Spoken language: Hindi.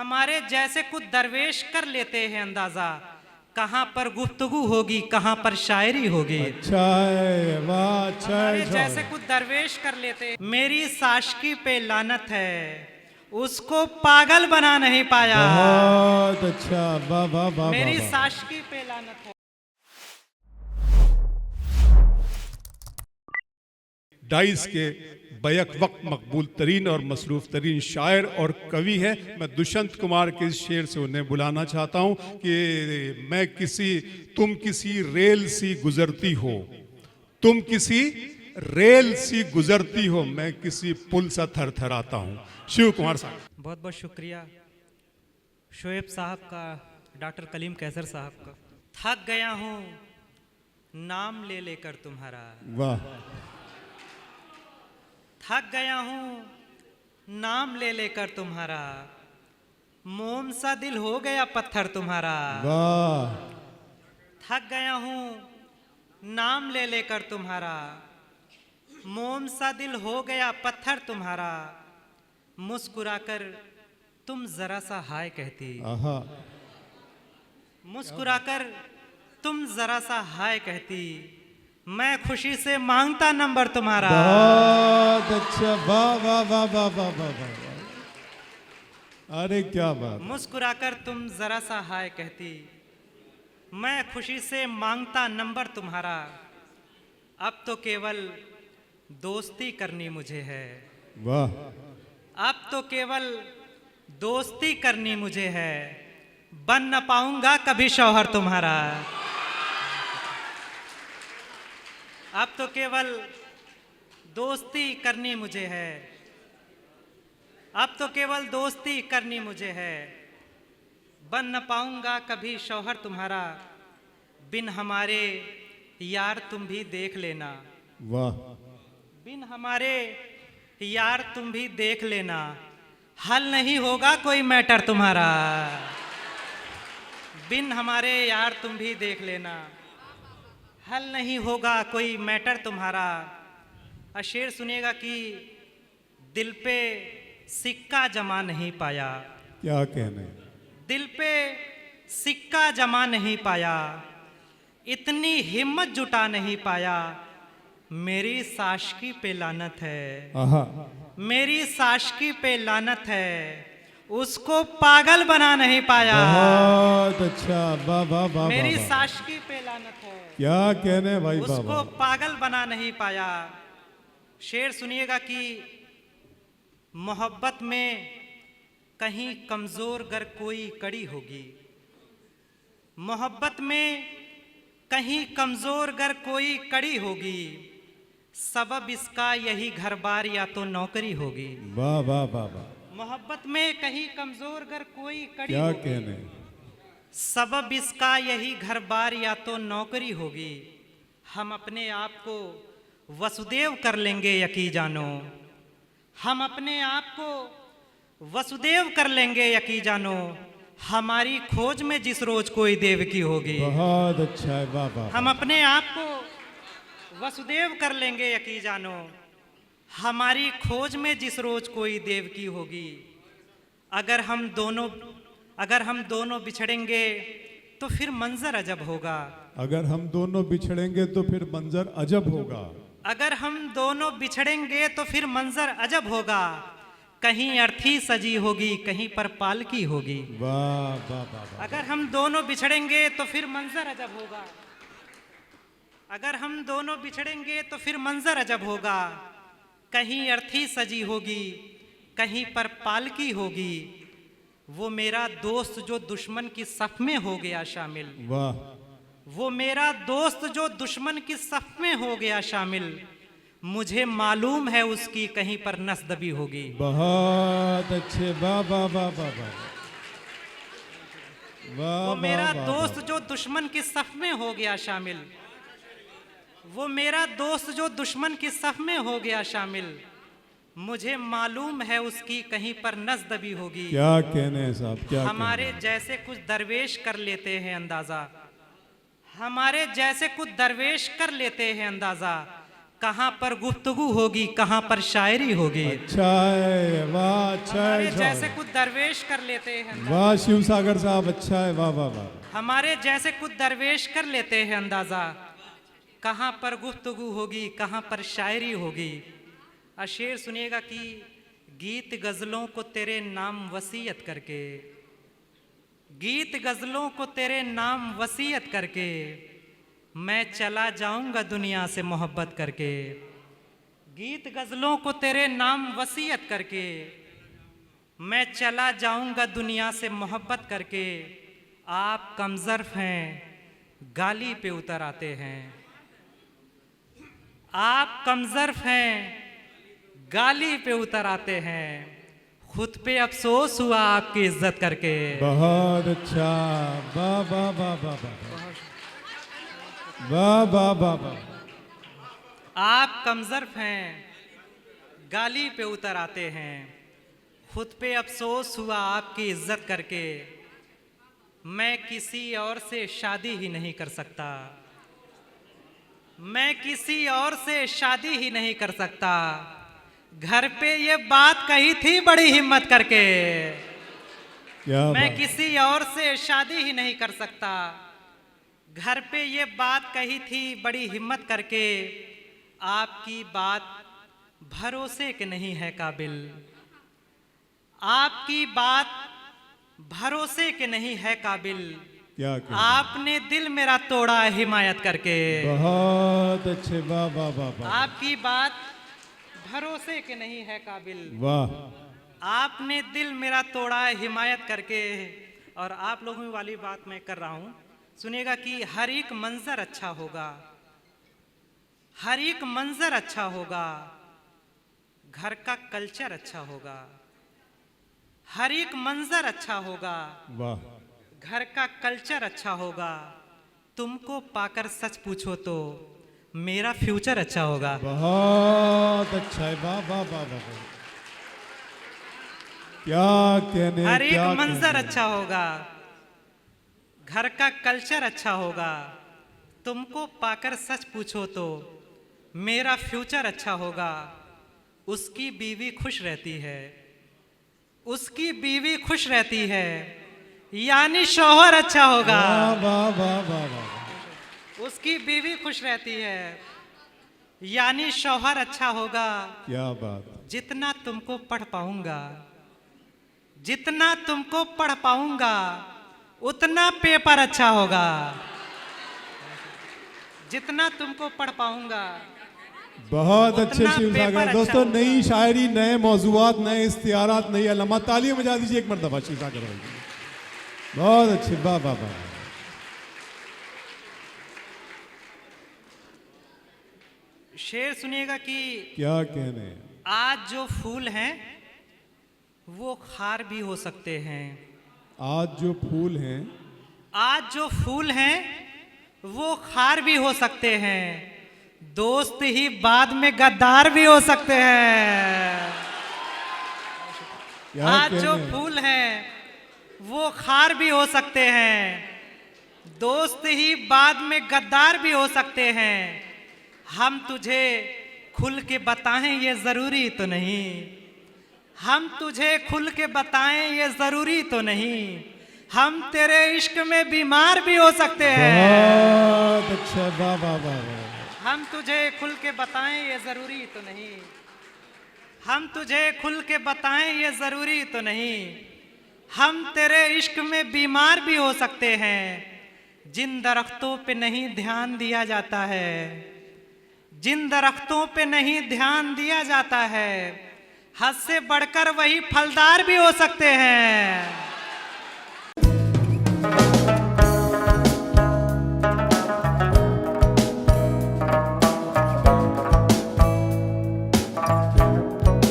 हमारे जैसे कुछ दरवेश कर लेते हैं अंदाजा, कहाँ पर गुफ्तगू होगी कहाँ पर शायरी होगी। अच्छा है, वाह, अच्छा है, हमारे अच्छा जैसे है। कुछ दरवेश कर लेते हैं। मेरी साशकी पे लानत है, उसको पागल बना नहीं पाया। बहुत अच्छा, वाह वाह वाह वाह मेरी वाह। साशकी पे लानत है। डाइस के बैक वक्त मकबूल तरीन और मसरूफ तरीन शायर और कवि है। मैं दुष्यंत कुमार के इस शेर से उन्हें बुलाना चाहता हूँ कि तुम किसी रेल सी गुजरती हो, तुम किसी रेल सी गुजरती हो, मैं किसी पुल सा थरथराता हूँ। शिव कुमार साहब। बहुत बहुत शुक्रिया शोएब साहब का, डॉक्टर कलीम कैसर साहब का। थक गया हूँ नाम ले लेकर तुम्हारा, वाह। थक गया हूँ नाम ले लेकर तुम्हारा, मोम सा दिल हो गया पत्थर तुम्हारा। वाह। थक गया हूँ नाम ले लेकर तुम्हारा, मोम सा दिल हो गया पत्थर तुम्हारा। मुस्कुराकर तुम जरा सा हाय कहती, आहा। मुस्कुराकर तुम जरा सा हाय कहती, मैं खुशी से मांगता नंबर तुम्हारा। बहुत अच्छा, वाह वाह वाह वाह वाह वाह वाह। अरे क्या बात। मुस्कुराकर तुम जरा सा हाय कहती, मैं खुशी से मांगता नंबर तुम्हारा। अब तो केवल दोस्ती करनी मुझे है, वाह। अब तो केवल दोस्ती करनी मुझे है, बन न पाऊंगा कभी शौहर तुम्हारा। अब तो केवल दोस्ती करनी मुझे है, अब तो केवल दोस्ती करनी मुझे है, बन न पाऊंगा कभी शौहर तुम्हारा। बिन हमारे यार तुम भी देख लेना, वाह। बिन हमारे यार तुम भी देख लेना, हल नहीं होगा कोई मैटर तुम्हारा। बिन हमारे यार तुम भी देख लेना, हल नहीं होगा कोई मैटर तुम्हारा। और शेर सुनिएगा कि दिल पे सिक्का जमा नहीं पाया, क्या कहने। दिल पे सिक्का जमा नहीं पाया, इतनी हिम्मत जुटा नहीं पाया। मेरी साशकी पे लानत है, आहा। मेरी साशकी पे लानत है, उसको पागल बना नहीं पाया। बहुत अच्छा, वाह वाह वाह मेरी वाह वाह। साशकी पे लानत है, क्या कहने भाई, वाह उसको वाह। पागल बना नहीं पाया। शेर सुनिएगा कि मोहब्बत में कहीं कमजोर गर कोई कड़ी होगी, मोहब्बत में कहीं कमजोर गर कोई कड़ी होगी, सबब इसका यही घर बार या तो नौकरी होगी। वाह वाह वाह वाह। मोहब्बत में कहीं कमजोर गर कोई कड़ी क्या होगी, कहने। सबब इसका यही घर बार या तो नौकरी होगी। हम अपने आप को वसुदेव कर लेंगे यकी जानो, हम अपने आप को वसुदेव कर लेंगे यकी जानो, हमारी खोज में जिस रोज कोई देव की होगी। बहुत अच्छा है, वाह वाह। हम अपने आप को वसुदेव कर लेंगे यकी जानो, हमारी खोज में जिस रोज कोई देव की होगी। अगर हम दोनों बिछड़ेंगे तो फिर मंजर अजब होगा, अगर हम दोनों बिछड़ेंगे तो फिर मंजर अजब होगा, अगर हम दोनों बिछड़ेंगे तो फिर मंजर अजब होगा। कहीं अर्थी सजी होगी कहीं पर पालकी होगी। वाह वाह वाह वाह। अगर हम दोनों बिछड़ेंगे तो फिर मंजर अजब होगा, अगर हम दोनों बिछड़ेंगे तो फिर मंजर अजब होगा। कहीं अर्थी सजी होगी कहीं पर पालकी होगी, वो मेरा दोस्त जो दुश्मन की सफ में हो गया शामिल, वाह। वो मेरा दोस्त जो दुश्मन की सफ में हो गया शामिल, मुझे मालूम है उसकी कहीं पर नस दबी होगी। बहुत अच्छे, वाह वाह वाह वाह वाह। वाह वो मेरा वाह, दोस्त वाह। जो दुश्मन की सफ में हो गया शामिल, वो मेरा दोस्त जो दुश्मन की सफ में हो गया शामिल, मुझे मालूम है उसकी कहीं पर नस दबी होगी। क्या कहने हैं साहब, क्या हमारे कहने। जैसे कुछ दरवेश कर लेते हैं अंदाजा, हमारे जैसे कुछ दरवेश कर लेते हैं अंदाजा, कहाँ पर गुफ्तगू होगी, कहाँ पर शायरी होगी। अच्छा है, वाह, अच्छा हमारे है, जैसे कुछ दरवेश कर लेते हैं अंदाजा। वाह शिव सागर साहब, अच्छा है, वाह वाह वाह। हमारे जैसे कुछ दरवेश कर लेते हैं अंदाजा, कहाँ पर गुफ्तगू होगी, कहाँ पर शायरी होगी। और शेर सुनिएगा कि गीत गजलों को तेरे नाम वसीयत करके, गीत गजलों को तेरे नाम वसीयत करके, मैं चला जाऊंगा दुनिया से मोहब्बत करके। गीत गजलों को तेरे नाम वसीयत करके, मैं चला जाऊंगा दुनिया से मोहब्बत करके। आप कमजर्फ हैं, गाली पे उतर आते हैं। आप कमजर्फ हैं, गाली पे उतर आते हैं। खुद पे अफसोस हुआ आपकी इज्जत करके। बहुत अच्छा, वाह वाह वाह वाह वाह वाह वाह वाह वाह। आप कमजर्फ हैं, गाली पे उतर आते हैं। खुद पे अफसोस हुआ आपकी इज्जत करके। मैं किसी और से शादी ही नहीं कर सकता, मैं किसी और से शादी ही नहीं कर सकता। घर पे ये बात कही थी बड़ी हिम्मत करके, क्या मैं बात। किसी और से शादी ही नहीं कर सकता। घर पे ये बात कही थी बड़ी हिम्मत करके। आपकी बात भरोसे के नहीं है काबिल, आपकी बात भरोसे के नहीं है काबिल। क्या क्या आपने दिल मेरा तोड़ा हिमायत करके। बहुत अच्छे, वाह वाह वाह वाह आपकी बात भरोसे के नहीं है काबिल, वाह। आपने दिल मेरा तोड़ा हिमायत करके। और आप लोगों वाली बात मैं कर रहा हूं, सुनिएगा कि हर एक मंजर अच्छा होगा, हर एक मंजर अच्छा होगा, घर का कल्चर अच्छा होगा। हर एक मंजर अच्छा होगा, वाह। घर का कल्चर अच्छा होगा। तुमको पाकर सच पूछो तो मेरा फ्यूचर अच्छा होगा। बहुत अच्छा है, वाह वाह वाह वाह। क्या कहने, हर एक क्या मंजर कहने। अच्छा होगा, घर का कल्चर अच्छा होगा। तुमको पाकर सच पूछो तो मेरा फ्यूचर अच्छा होगा। उसकी बीवी खुश रहती है, उसकी बीवी खुश रहती है, यानी शौहर अच्छा होगा। वाह वाह वाह वाह वाह। उसकी बीवी खुश रहती है, यानी शौहर अच्छा होगा। क्या बात। जितना तुमको पढ़ पाऊंगा, जितना तुमको पढ़ पाऊंगा, उतना पेपर अच्छा होगा। जितना तुमको पढ़ पाऊंगा, बहुत अच्छे उतना शिव पेपर सागर। अच्छा दोस्तों, होगा। नई शायरी, नए मौजूआत, नए इख्तियारात, नई अलमा। तालियां बजा दीजिए एक मरतबा शिव सागर भाई। बहुत अच्छे, वाह वाह वाह। शेर सुनिएगा कि क्या कहने। आज जो फूल हैं वो खार भी हो सकते हैं। आज जो फूल हैं, आज जो फूल हैं वो खार भी हो सकते हैं। दोस्त ही बाद में गद्दार भी हो सकते हैं। क्या आज जो कहने। फूल हैं वो खार भी हो सकते हैं। दोस्त ही बाद में गद्दार भी हो सकते हैं। हम तुझे खुल के बताएं ये जरूरी तो नहीं, हम तुझे खुल के बताएं ये जरूरी तो नहीं। हम तेरे इश्क में बीमार भी हो सकते हैं। बहुत अच्छा, वाह वाह वाह वाह। हम तुझे खुल के बताएं ये जरूरी तो नहीं, हम तुझे खुल के बताएं ये जरूरी तो नहीं। हम तेरे इश्क में बीमार भी हो सकते हैं। जिन दरख्तों पे नहीं ध्यान दिया जाता है, जिन दरख्तों पे नहीं ध्यान दिया जाता है, हद से बढ़कर वही फलदार भी हो सकते हैं।